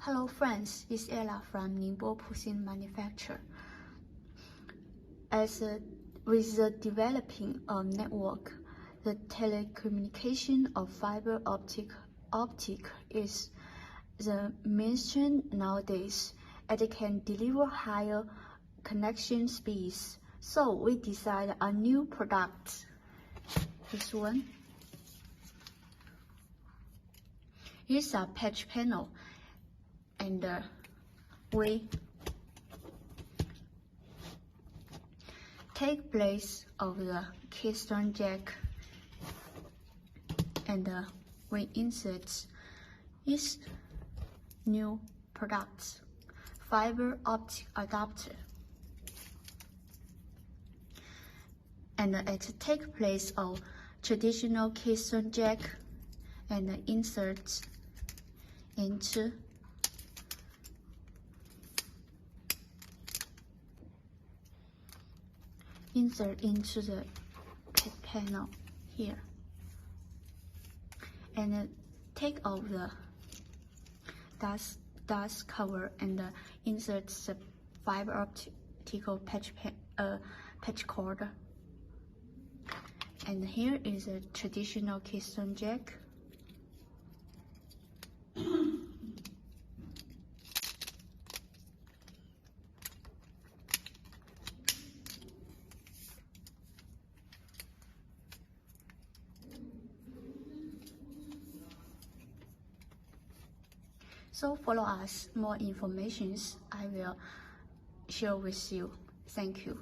Hello friends, it's Ella from Ningbo Puxin Manufacturer. With the developing of network, the telecommunication of fiber optic is the mainstream nowadays. It can deliver higher connection speeds. So we designed a new product. This one. Here's a patch panel, and we take place of the keystone jack, and we insert this new product, fiber optic adapter, and it takes place of traditional keystone jack and insert into the panel here, and take off the dust cover and insert the fiber optical patch cord. And here is a traditional keystone jack. So follow us. More informations I will share with you. Thank you.